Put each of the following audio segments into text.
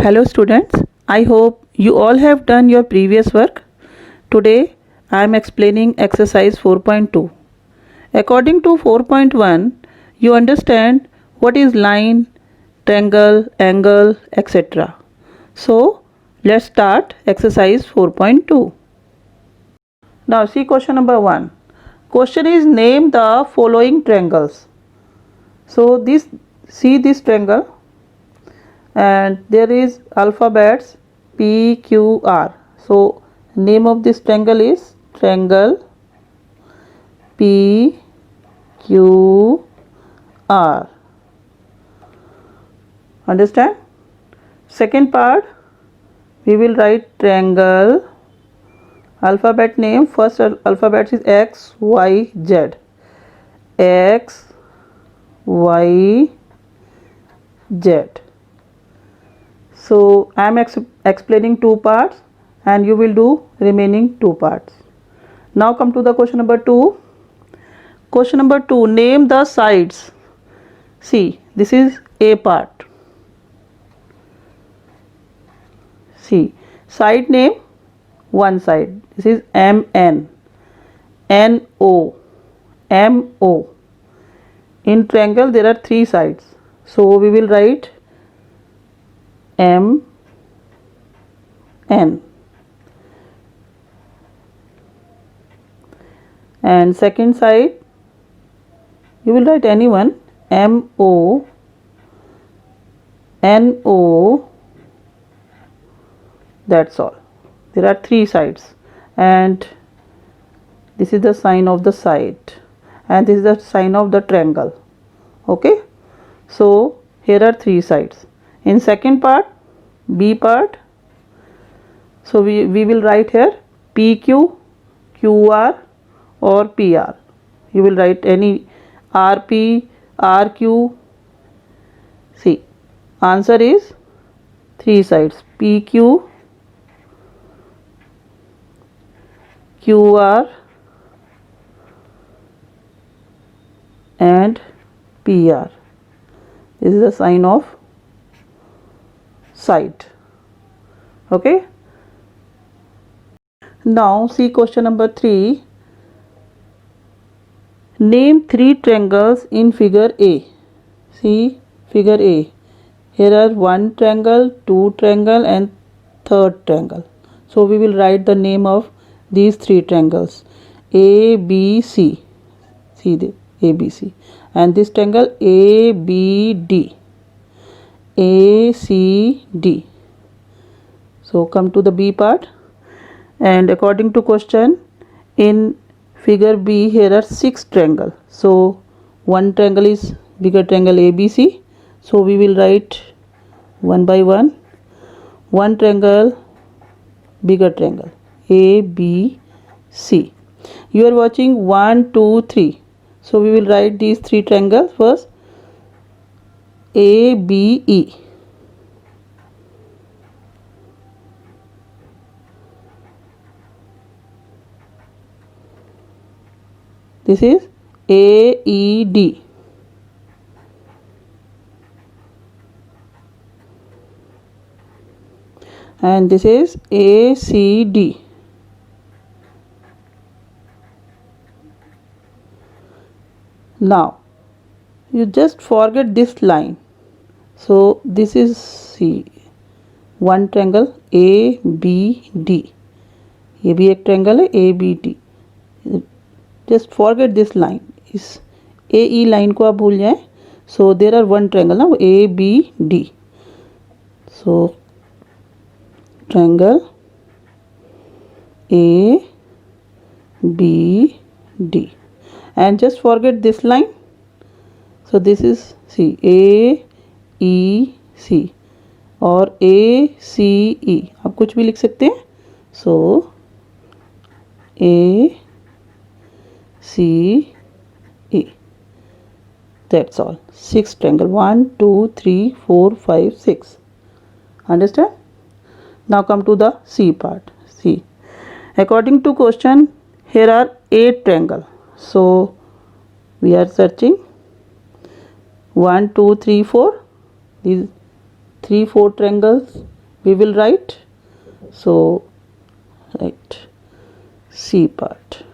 Hello students, I hope you all have done your previous work. Today I am explaining exercise 4.2. According to 4.1, you understand what is line, triangle, angle, etc. So let's start exercise 4.2. Now see question number 1. Question is name the following triangles. So this triangle and there is alphabets P, Q, R. So name of this triangle is triangle P, Q, R. Understand? Second part, we will write triangle. Alphabet name, first alphabet is X, Y, Z. X, Y, Z. So I am explaining two parts and you will do remaining two parts. Now come to the question number 2. Question number 2, name the sides. See, this is A part. See, side name, one side. This is MN, NO, MO. In triangle there are three sides. So we will write M, N. And second side, you will write anyone, M, O, N, O. That's all. There are three sides. And this is the sign of the side. And this is the sign of the triangle. Okay. So here are three sides. In second part, B part, so we will write here PQ, QR or PR. You will write any RP, RQ. See, answer is three sides, PQ, QR and PR. This is the sign of side. Okay. Now see question number 3. Name three triangles in figure A. See figure A. Here are one triangle, two triangle and third triangle. So we will write the name of these three triangles. A, B, C. See the A, B, C. And this triangle A, B, D. A, C, D. So come to the B part. And according to question, in figure B here are six triangles. So one triangle is bigger triangle ABC. So we will write one by one. One triangle, bigger triangle ABC. You are watching 1, 2, 3. So we will write these three triangles first. ABE. This is AED. And this is ACD. Now you just forget this line. So this is C, one triangle ABD. ये भी एक triangle है ABD. Just forget this line. इस AE line को आप भूल जाएं. So there are one triangle now ABD. So triangle ABD. And just forget this line. So this is C, AEC और ACE. आप कुछ भी लिख सकते हैं. So ACE. That's all. Six triangle. 1, 2, 3, 4, 5, 6. Understand? Now come to the C part. C. According to question, here are 8 triangle. So we are searching 1, 2, 3, 4. These 3 4 triangles we will write. So write C part.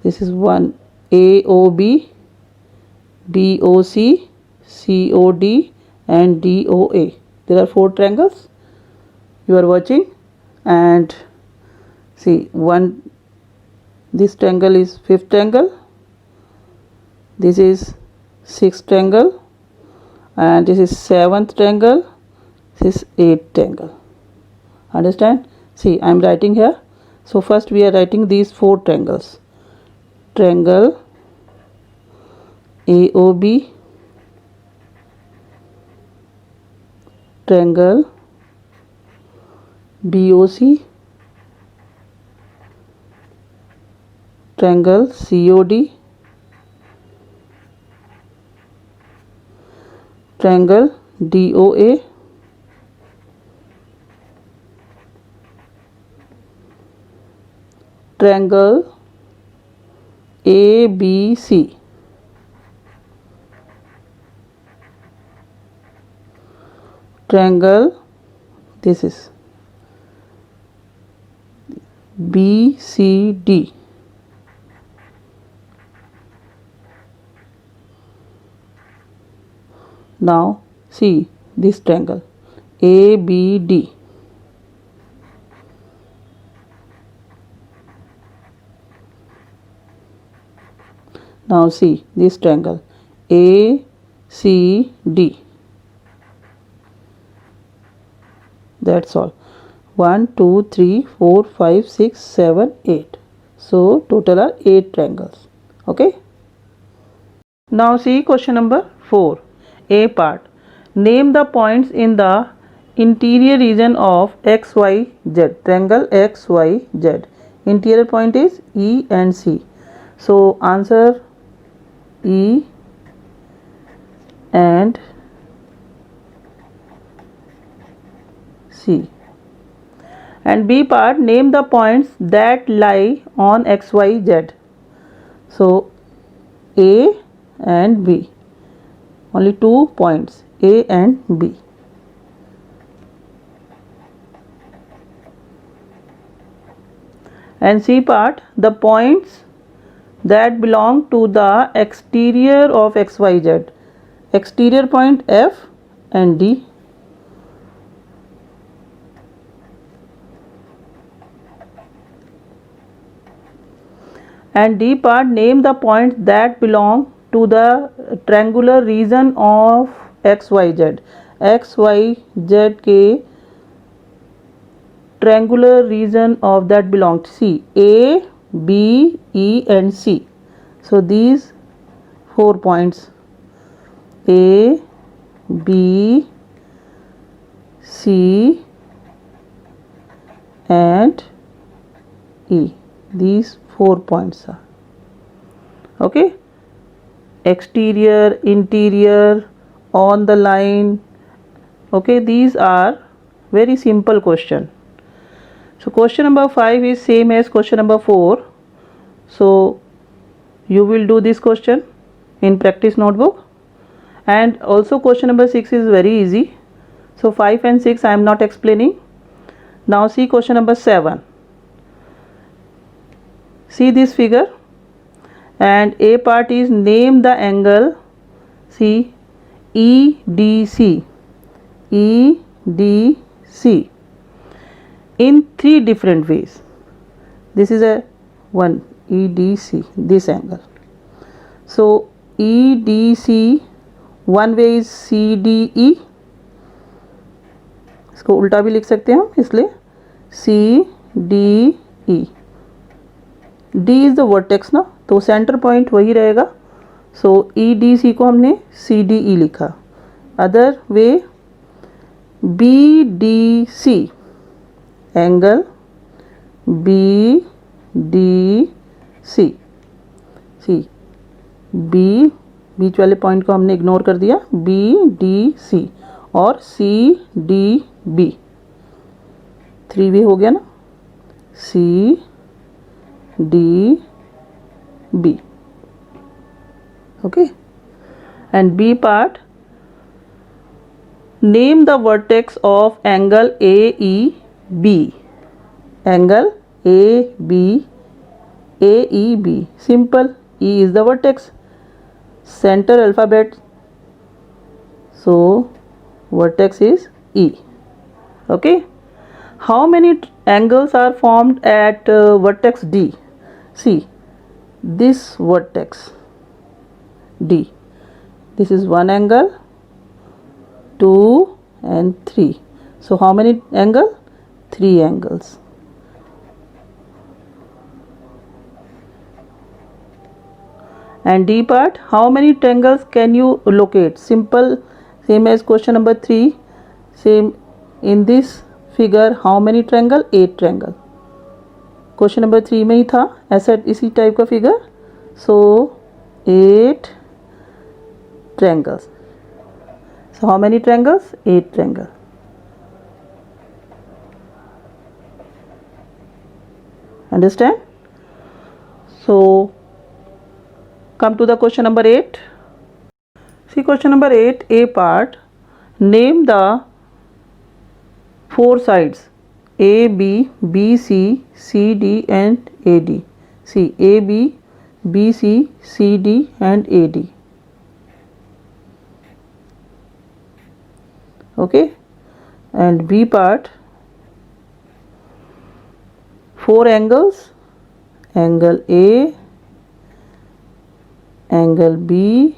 This is one AOB, BOC, COD and DOA. There are 4 triangles you are watching, and see, one, this triangle is 5th triangle, this is 6th triangle, and this is 7th triangle, this is 8th triangle. Understand? See, I am writing here. So first we are writing these 4 triangles. Triangle AOB, triangle BOC, triangle COD, triangle DOA, triangle ABC, triangle, this is BCD, now see this triangle ABD, now see this triangle ACD. That's all. 1 2 3 4 5 6 7 8. So total are 8 triangles. Okay. Now see question number 4. A part. Name the points in the interior region of XYZ. Triangle XYZ. Interior point is E and C. So answer E and C. And B part, name the points that lie on XYZ. So A and B. Only 2 points, A and B. And C part, the points that belong to the exterior of XYZ. Exterior point F and D. And D part, name the points that belong to the triangular region of XYZ. XYZ के triangular region of that belongs C. A, B, E and C. So these 4 points A, B, C and E. These 4 points are okay. Exterior, interior, on the line. Okay, these are very simple question. So question number 5 is same as question number 4. So you will do this question in practice notebook. And also question number 6 is very easy. So 5 and 6 I am not explaining. Now see question number 7. See this figure, and A part is name the angle. See EDC, EDC in 3 different ways. This is a one EDC, this angle. So EDC, one way is CDE. इसको उल्टा भी लिख सकते हैं हम, इसलिए CDE. D is the vertex ना, तो सेंटर पॉइंट वही रहेगा. सो EDC को हमने CDE लिखा. Other way BDC, angle BDC. C B, बीच वाले पॉइंट को हमने इग्नोर कर दिया. BDC और CDB. 3 वे हो गया ना. CDB. Okay. And B part, Name the vertex of angle AEB. Angle AEB. Simple. E is the vertex. Center alphabet. So vertex is E. Okay. How many angles are formed at vertex D? See, this vertex D. This is one angle, 2 and 3. So how many angles? 3 angles. And D part, how many triangles can you locate? Simple, same as question number 3. Same in this figure, how many triangle? 8 triangle. Question number 3 में ही था ऐसा, इसी type का figure. So 8 triangles. So how many triangles? 8 triangles. Understand? So come to the question number 8. See question number 8, A part. Name the 4 sides AB, BC, CD and AD. See, AB, BC, CD and AD. Okay, and B part, 4 angles, angle A, angle B,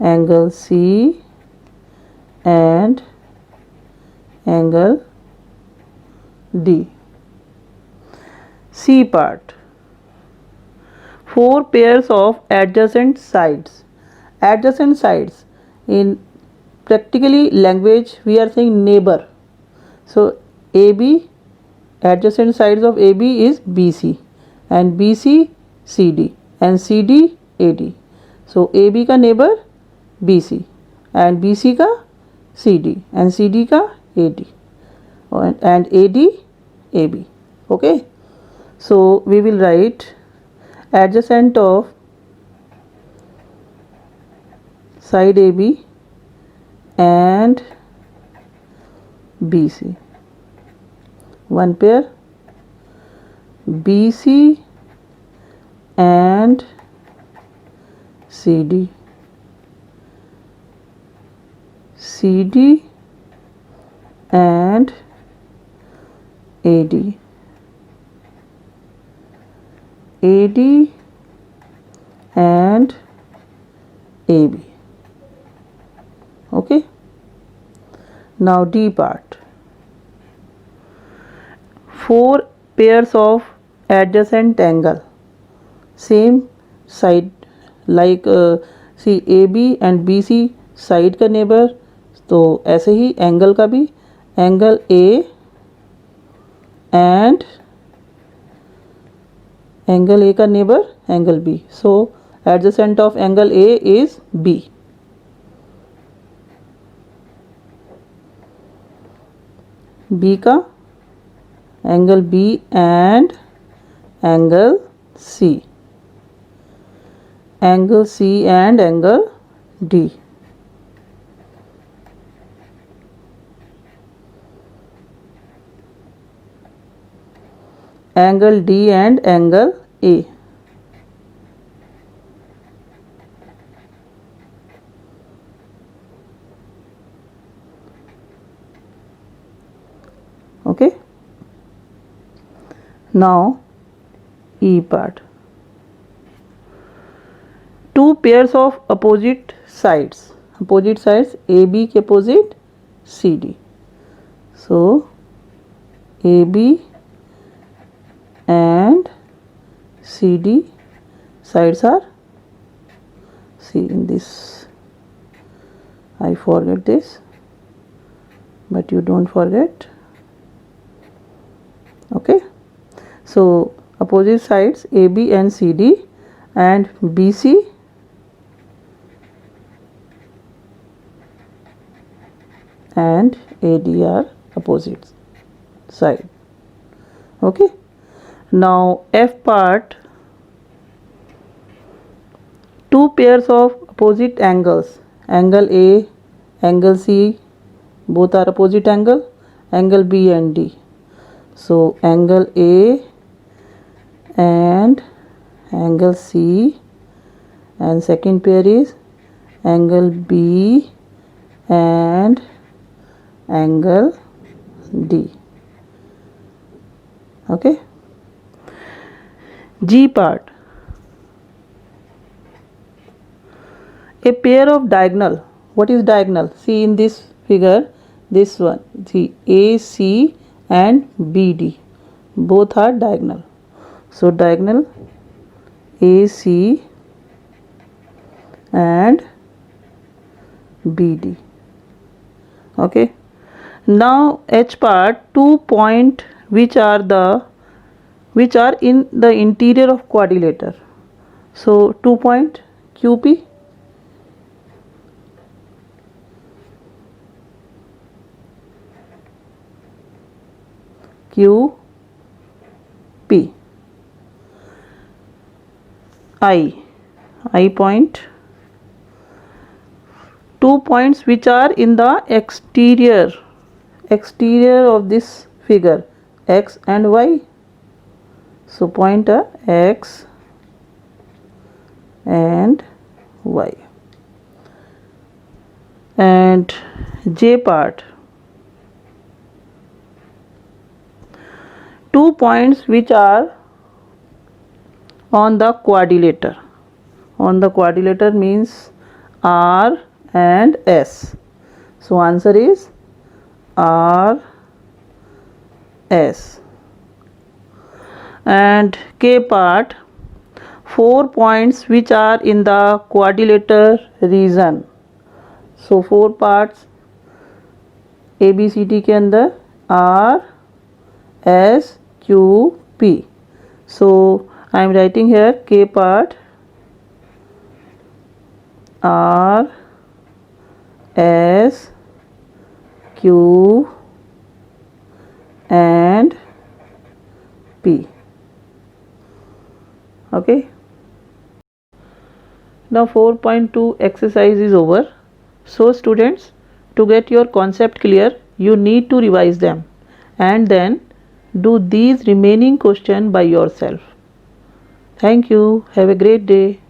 angle C and angle D. C part, 4 pairs of adjacent sides. Adjacent sides, in practically language we are saying neighbor. So AB, adjacent sides of AB is BC and BC CD and CD AD. So AB का neighbor BC and BC का CD and CD का AD and AD AB. Okay, so we will write adjacent of side AB and BC, one pair, BC and CD, CD and AD, AD and AB. Okay, now D part, 4 pairs of adjacent angle, same side, like see AB and BC side का neighbour, तो ऐसे ही angle का भी, angle A and angle A का neighbour angle B. So adjacent of angle A is B. B का angle B and angle C, angle C and angle D. Angle D and angle A. Okay, now E part, 2 pairs of opposite sides AB के opposite CD. So AB and CD sides are, see in this, I forget this, but you don't forget. Okay, so opposite sides AB and CD and BC and AD are opposite side. Okay, now F part, 2 pairs of opposite angles, angle A angle C, both are opposite angle B and D. So angle A and angle C, and second pair is angle B and angle D. Okay. G part. A pair of diagonal. What is diagonal? See in this figure, this one. See AC and BD. Both are diagonal. So diagonal AC and BD. Okay. Now H part, 2 points which are in the interior of quadrilateral. So 2 point QP, QP, I point, 2 points which are in the exterior of this figure, X and Y. So point are X and Y. And J part, 2 points which are on the quadrilateral. On the quadrilateral means R and S. So answer is R, S. And K part, 4 points which are in the quadrilateral region. So 4 parts ABCD के अंदर R, S, Q, P. So I am writing here K part, R, S, Q and P. Okay. Now 4.2 exercise is over. So students, to get your concept clear, you need to revise them and then do these remaining questions by yourself. Thank you. Have a great day.